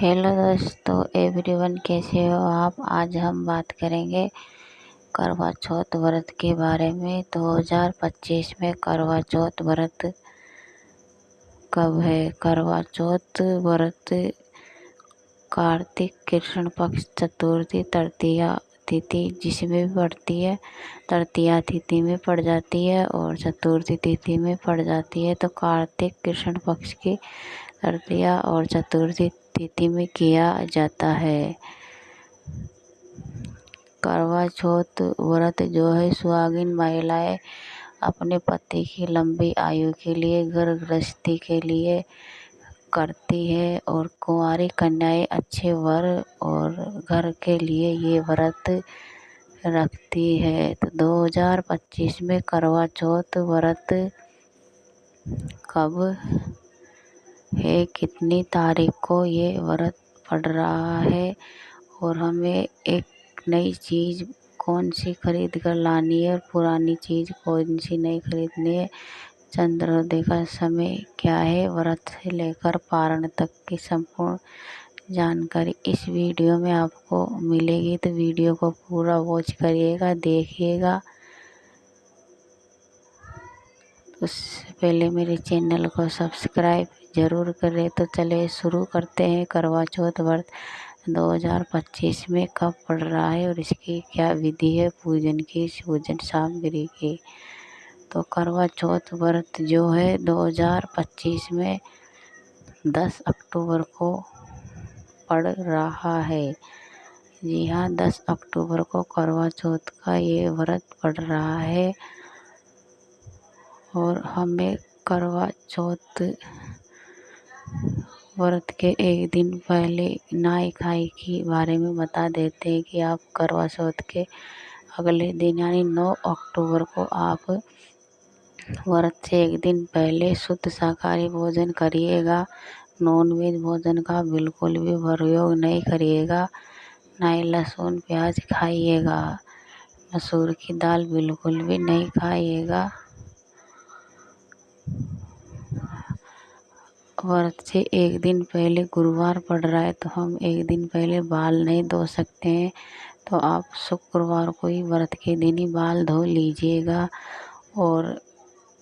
Hello दोस्तों, everyone, कैसे हो आप। आज हम बात करेंगे करवा चौथ व्रत के बारे में। 2025 में करवा चौथ व्रत कब है। करवा चौथ व्रत कार्तिक कृष्ण पक्ष चतुर्थी तृतीया तिथि जिसमें भी पड़ती है, तृतीया तिथि में पड़ जाती है और चतुर्थी तिथि में पड़ जाती है। तो कार्तिक कृष्ण पक्ष की तृतीया और चतुर्थी तिथि में किया जाता है। करवा चौथ व्रत जो है सुहागिन महिलाएं अपने पति की लंबी आयु के लिए, घर गृहस्थी के लिए करती है और कुंवारी कन्याएं अच्छे वर और घर के लिए ये व्रत रखती है। तो 2025 में करवा चौथ व्रत कब है, कितनी तारीख को ये व्रत पड़ रहा है और हमें एक नई चीज़ कौन सी खरीद कर लानी है और पुरानी चीज़ कौन सी नहीं खरीदनी है। चंद्रोदय का समय क्या है, व्रत से लेकर पारण तक की संपूर्ण जानकारी इस वीडियो में आपको मिलेगी। तो वीडियो को पूरा वॉच करिएगा, देखिएगा। उससे पहले मेरे चैनल को सब्सक्राइब ज़रूर करें। तो चले शुरू करते हैं। करवा चौथ व्रत 2025 में कब पड़ रहा है और इसकी क्या विधि है पूजन की, पूजन सामग्री की। तो करवा चौथ व्रत जो है 2025 में 10 अक्टूबर को पड़ रहा है। जी हाँ, 10 अक्टूबर को करवा चौथ का ये व्रत पड़ रहा है। और हमें करवा चौथ व्रत के एक दिन पहले नहाई खाई के बारे में बता देते हैं कि आप करवा चौथ के अगले दिन यानी 9 अक्टूबर को आप व्रत से एक दिन पहले शुद्ध शाकाहारी भोजन करिएगा। नॉनवेज भोजन का बिल्कुल भी प्रयोग नहीं करिएगा। ना ही लहसुन प्याज खाइएगा। मसूर की दाल बिल्कुल भी नहीं खाइएगा। व्रत से एक दिन पहले गुरुवार पड़ रहा है तो हम एक दिन पहले बाल नहीं धो सकते हैं। तो आप शुक्रवार को ही व्रत के दिन ही बाल धो लीजिएगा। और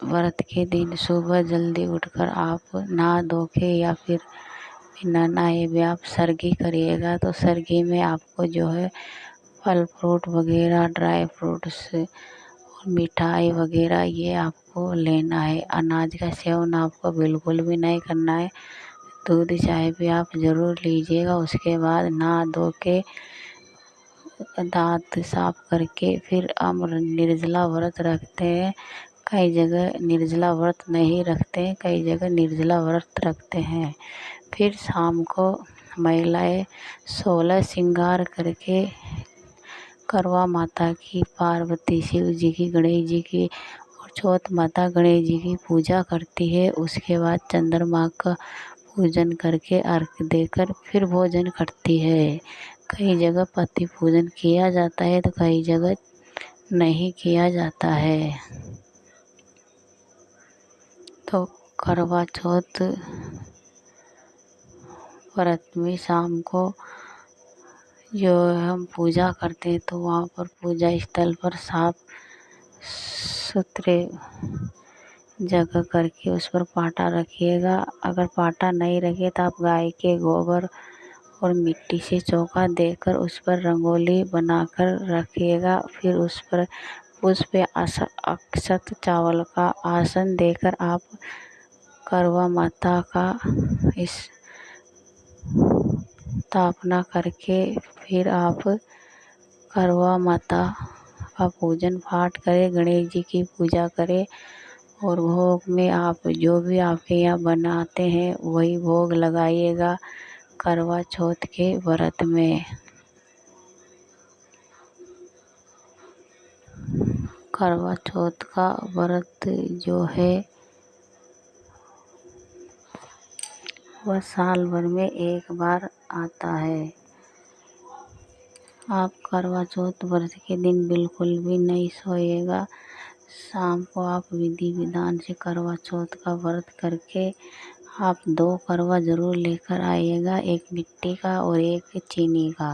व्रत के दिन सुबह जल्दी उठकर आप नहा धो के या फिर बिना नहाए भी आप सरगी करिएगा। तो सरगी में आपको जो है फल फ्रूट वगैरह, ड्राई फ्रूट्स और मिठाई वगैरह ये आपको लेना है। अनाज का सेवन आपको बिल्कुल भी नहीं करना है। दूध चाय भी आप ज़रूर लीजिएगा। उसके बाद नहा धो के दांत साफ करके फिर हम निर्जला व्रत रखते हैं। कई जगह निर्जला व्रत नहीं रखते, कई जगह निर्जला व्रत रखते हैं। फिर शाम को महिलाएं 16 श्रृंगार करके करवा माता की, पार्वती शिव जी की, गणेश जी की और चौथ माता गणेश जी की पूजा करती है। उसके बाद चंद्रमा का पूजन करके अर्घ देकर फिर भोजन करती है। कई जगह पति पूजन किया जाता है तो कई जगह नहीं किया जाता है। तो करवा चौथ व्रत में शाम को जो हम पूजा करते हैं तो वहाँ पर पूजा स्थल पर साफ सुथरे जगह करके उस पर पाटा रखिएगा। अगर पाटा नहीं रखे तो आप गाय के गोबर और मिट्टी से चौका देकर उस पर रंगोली बनाकर रखिएगा। फिर उस पर पुष्प अक्षत चावल का आसन देकर आप करवा माता का इस स्थापना करके फिर आप करवा माता का पूजन पाठ करें, गणेश जी की पूजा करें और भोग में आप जो भी आपके यहाँ बनाते हैं वही भोग लगाइएगा करवा चौथ के व्रत में। करवा चौथ का व्रत जो है वह साल भर में एक बार आता है। आप करवा चौथ व्रत के दिन बिल्कुल भी नहीं सोइएगा। शाम को आप विधि विधान से करवा चौथ का व्रत करके आप 2 करवा ज़रूर लेकर आइएगा, एक मिट्टी का और एक चीनी का।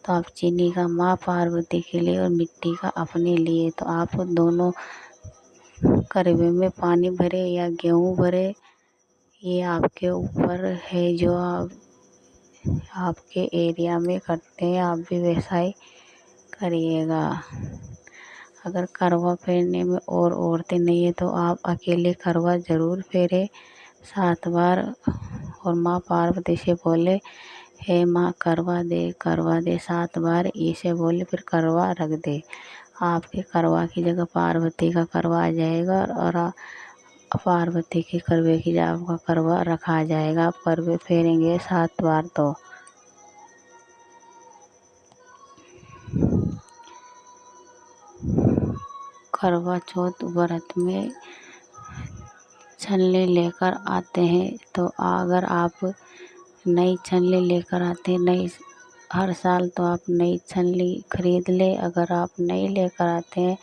तो आप चीनी का माँ पार्वती के लिए और मिट्टी का अपने लिए। तो आप दोनों करवे में पानी भरे या गेहूँ भरे, ये आपके ऊपर है। जो आप आपके एरिया में करते हैं, आप भी वैसा ही करिएगा। अगर करवा फेरने में और औरतें नहीं है तो आप अकेले करवा ज़रूर फेरे 7 बार, और माँ पार्वती से बोले, हे माँ करवा दे 7 बार इसे बोले, फिर करवा रख दे। आपके करवा की जगह पार्वती का करवा आ जाएगा, और पार्वती के करवे की जगह आपका करवा रखा जाएगा। आप करवे फेरेंगे 7 बार। तो करवा चौथ व्रत में छलनी लेकर आते हैं। तो अगर आप नई छलनी लेकर आते हैं, नई हर साल, तो आप नई छलनी खरीद ले। अगर आप नहीं लेकर आते हैं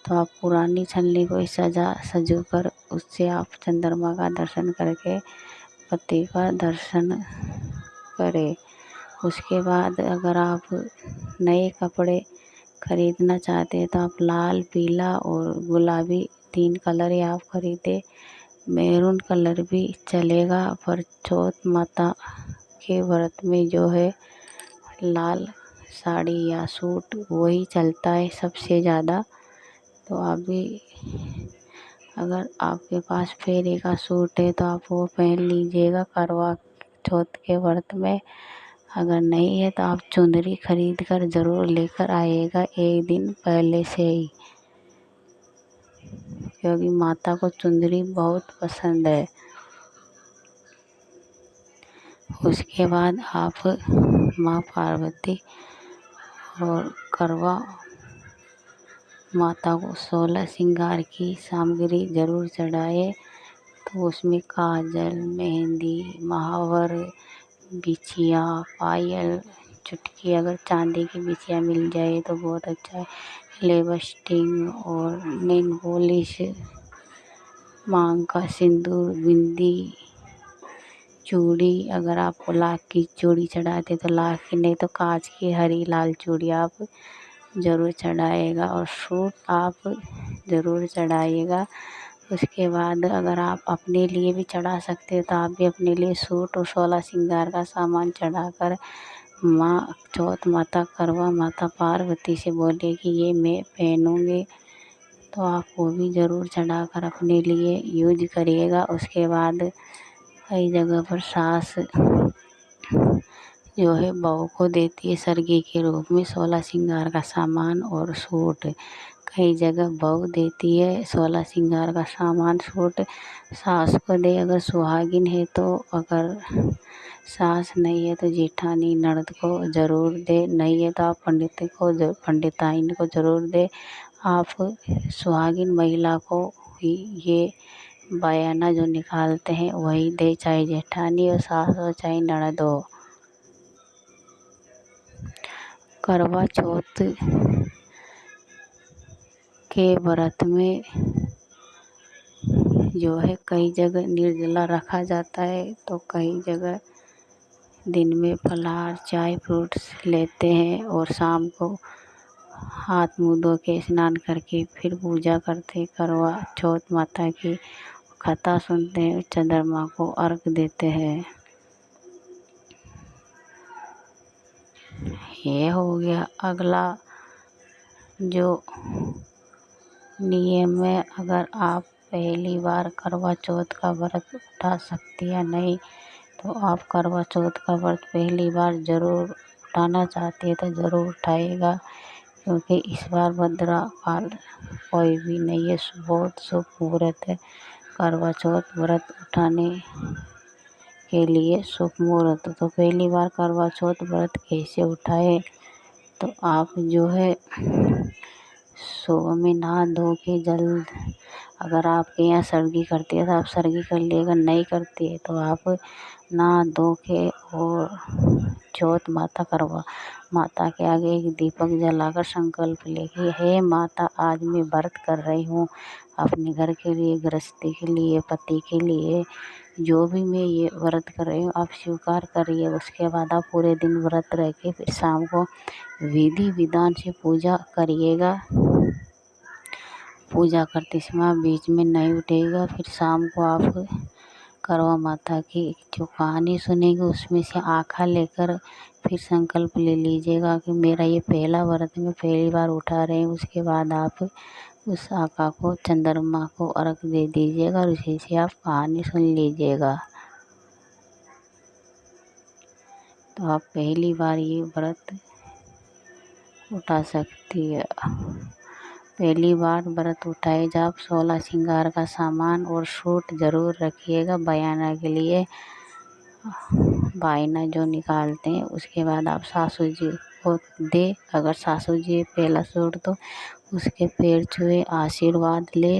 तो आप पुरानी छलनी को सजो कर उससे आप चंद्रमा का दर्शन करके पति का दर्शन करें। उसके बाद अगर आप नए कपड़े खरीदना चाहते हैं तो आप लाल, पीला और गुलाबी 3 कलर ही आप खरीदे। मैरून कलर भी चलेगा, पर चौथ माता के व्रत में जो है लाल साड़ी या सूट वही चलता है सबसे ज़्यादा। तो आप भी, अगर आपके पास फेरे का सूट है तो आप वो पहन लीजिएगा करवा चौथ के व्रत में। अगर नहीं है तो आप चुंदरी खरीद कर ज़रूर लेकर आइएगा 1 दिन पहले से ही, क्योंकि माता को चुंदरी बहुत पसंद है। उसके बाद आप माँ पार्वती और करवा माता को 16 श्रृंगार की सामग्री ज़रूर चढ़ाए। तो उसमें काजल, मेहंदी, महावर, बिछिया, पायल, चुटकी, अगर चांदी की बिछिया मिल जाए तो बहुत अच्छा है। लिपस्टिक और नेल पॉलिश, मांग का सिंदूर, बिंदी, चूड़ी, अगर आपको लाख की चूड़ी चढ़ाते तो लाख की, नहीं तो कांच की हरी लाल चूड़ी आप ज़रूर चढ़ाइएगा, और सूट आप ज़रूर चढ़ाइएगा। उसके बाद अगर आप अपने लिए भी चढ़ा सकते हैं तो आप भी अपने लिए सूट और 16 श्रृंगार का सामान चढ़ाकर माँ चौथ माता, करवा माता पार्वती से बोले कि ये मैं पहनूँगी। तो आप वो भी ज़रूर चढ़ाकर अपने लिए यूज करिएगा। उसके बाद कई जगह पर सास जो है बहू को देती है सरगी के रूप में 16 श्रृंगार का सामान और सूट। कई जगह बहू देती है 16 श्रृंगार का सामान सूट सास को दे, अगर सुहागिन है तो। अगर सास नहीं है तो जेठानी ननद को ज़रूर दे, नहीं है तो आप पंडिताइन को ज़रूर दे। आप सुहागिन महिला को ही ये बयाना जो निकालते हैं वही दे, चाहे जेठानी हो, सास हो, चाहे ननद हो। करवा चौथ के व्रत में जो है कई जगह निर्जला रखा जाता है, तो कई जगह दिन में फलाहार, चाय, फ्रूट्स लेते हैं, और शाम को हाथ मुँह धो के स्नान करके फिर पूजा करते हैं, करवा चौथ माता की कथा सुनते हैं, चंद्रमा को अर्घ देते हैं। ये हो गया। अगला जो नियम है, अगर आप पहली बार करवा चौथ का व्रत उठा सकती या नहीं, तो आप करवा चौथ का व्रत पहली बार ज़रूर उठाना चाहती है तो ज़रूर उठाइएगा, क्योंकि इस बार भद्रा काल कोई भी नहीं है। बहुत शुभ मुहूर्त है करवा चौथ व्रत उठाने के लिए, शुभ मुहूर्त। तो पहली बार करवा चौथ व्रत कैसे उठाए, तो आप जो है सुबह में नहा धो के जल्द अगर आपके यहाँ सर्गी करती है तो आप सर्गी कर लीजिएगा, नहीं करती है तो आप नहा धो के और चौथ माता के आगे एक दीपक जलाकर संकल्प लेके, हे माता, आज मैं व्रत कर रही हूँ अपने घर के लिए, गृहस्थी के लिए, पति के लिए, जो भी मैं ये व्रत कर रही हूँ आप स्वीकार करिए। उसके बाद आप पूरे दिन व्रत रह के फिर शाम को विधि विधान से पूजा करिएगा। पूजा करते समय बीच में नहीं उठेगा। फिर शाम को आप करवा माता की जो कहानी सुनेंगे उसमें से आखा लेकर फिर संकल्प ले लीजिएगा कि मेरा ये पहला व्रत मैं पहली बार उठा रही हूँ। उसके बाद आप उस आका को, चंद्रमा को अर्घ दे दीजिएगा और उसी से आप कहानी सुन लीजिएगा। तो आप पहली बार ये व्रत उठा सकती है। पहली बार व्रत उठाए जब 16 श्रृंगार का सामान और सूट ज़रूर रखिएगा बयाना के लिए, बायना जो निकालते हैं। उसके बाद आप सासू जी को दे, अगर सासू जी पहला सूट तो उसके पैर छुए आशीर्वाद ले।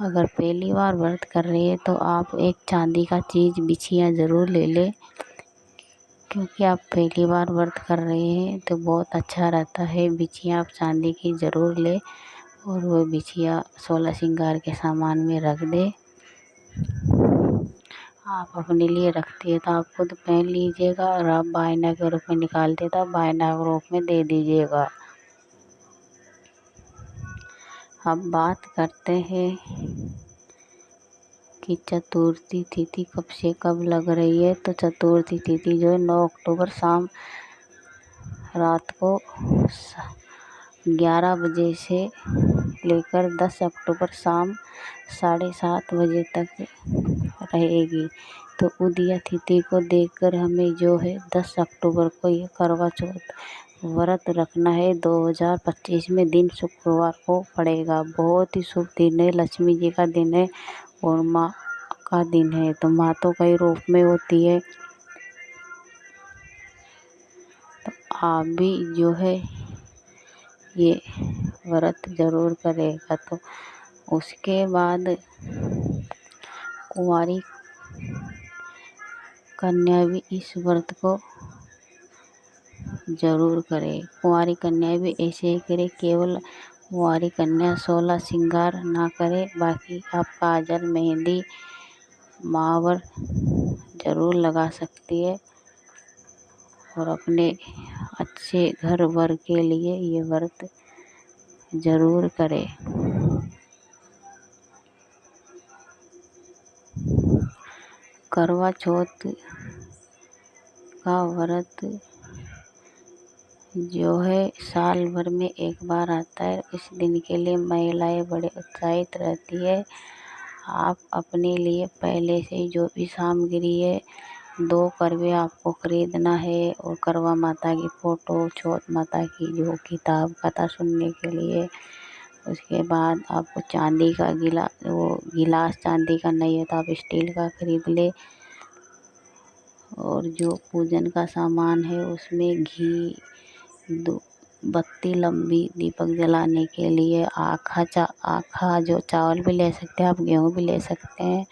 अगर पहली बार व्रत कर रही है तो आप एक चांदी का चीज़ बिछिया ज़रूर ले ले, क्योंकि आप पहली बार व्रत कर रहे हैं तो बहुत अच्छा रहता है। बिछिया आप चांदी की ज़रूर ले और वो बिछिया 16 श्रृंगार के सामान में रख दे। आप अपने लिए रखती है तो आप खुद पहन लीजिएगा, और आप बायना के रूप में निकालते तो आप बायना के रूप में दे दीजिएगा। अब बात करते हैं कि चतुर्थी तिथि कब से कब लग रही है। तो चतुर्थी तिथि जो है 9 अक्टूबर शाम रात को 11 बजे से लेकर 10 अक्टूबर शाम 7:30 बजे तक रहेगी। तो उदया तिथि को देखकर हमें जो है 10 अक्टूबर को ये करवा चौथ व्रत रखना है। 2025 में दिन शुक्रवार को पड़ेगा। बहुत ही शुभ दिन है, लक्ष्मी जी का दिन है और माँ का दिन है। तो माँ तो कई रूप में होती है, तो आप भी जो है ये व्रत ज़रूर करेगा। तो उसके बाद कुंवारी कन्या भी इस व्रत को ज़रूर करे। कुंवारी कन्या भी ऐसे ही करे, केवल कुंवारी कन्या 16 श्रृंगार ना करे, बाकी आप काजल, मेहंदी, मावर ज़रूर लगा सकती है और अपने अच्छे घर वर के लिए ये व्रत ज़रूर करे। करवा चौथ का व्रत जो है साल भर में एक बार आता है। इस दिन के लिए महिलाएं बड़े उत्साहित रहती है। आप अपने लिए पहले से जो भी सामग्री है, 2 करवे आपको खरीदना है और करवा माता की फ़ोटो, चौथ माता की जो किताब कथा सुनने के लिए। उसके बाद आपको चांदी का गिलास चांदी का नहीं है तो आप स्टील का खरीद ले। और जो पूजन का सामान है उसमें घी, बत्ती लंबी दीपक जलाने के लिए, आखा जो चावल भी ले सकते हैं आप, गेहूँ भी ले सकते हैं।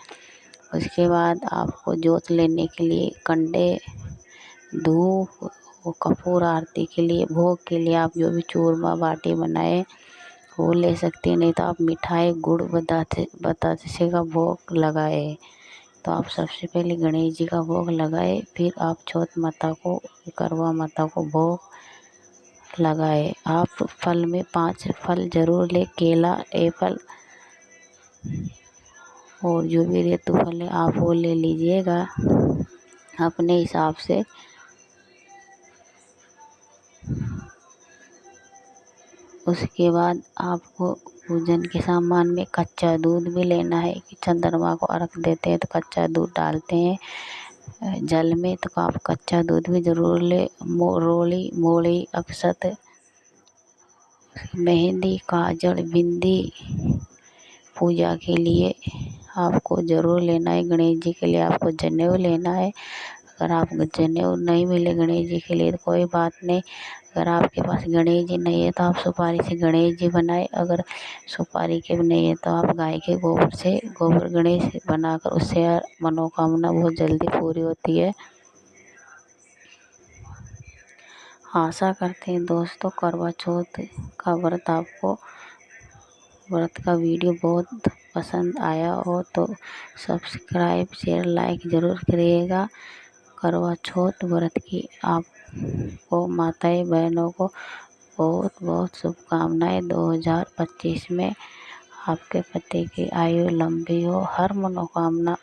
उसके बाद आपको जोत लेने के लिए कंडे, धूप और कपूर, आरती के लिए, भोग के लिए आप जो भी चूरमा बाटी बनाए वो ले सकते हैं। नहीं तो आप मिठाई, गुड़, बतासे का भोग लगाए। तो आप सबसे पहले गणेश जी का भोग लगाए, फिर आप चौथ माता को, करवा माता को भोग लगाए। आप फल में 5 फल ज़रूर ले, केला, एप्पल और जो भी ऋतु फल है आप वो ले लीजिएगा अपने हिसाब से। उसके बाद आपको पूजन के सामान में कच्चा दूध भी लेना है कि चंद्रमा को अर्घ देते हैं तो कच्चा दूध डालते हैं जल में, तो आप कच्चा दूध भी ज़रूर ले। रोली, मोली, अक्षत, मेहंदी, काजल, बिंदी पूजा के लिए आपको ज़रूर लेना है। गणेश जी के लिए आपको जनेऊ लेना है। अगर आपको जनेऊ नहीं मिले गणेश जी के लिए तो कोई बात नहीं, अगर आपके पास गणेश जी नहीं है तो आप सुपारी से गणेश जी बनाए, अगर सुपारी के भी नहीं है तो आप गाय के गोबर से गोबर गणेश बनाकर उससे मनोकामना बहुत जल्दी पूरी होती है। आशा करते हैं दोस्तों करवा चौथ का व्रत का वीडियो बहुत पसंद आया हो तो सब्सक्राइब शेयर लाइक ज़रूर करिएगा। करवा चौथ व्रत की आपको माताएं बहनों को बहुत बहुत शुभकामनाएं। 2025 में आपके पति की आयु लंबी हो, हर मनोकामना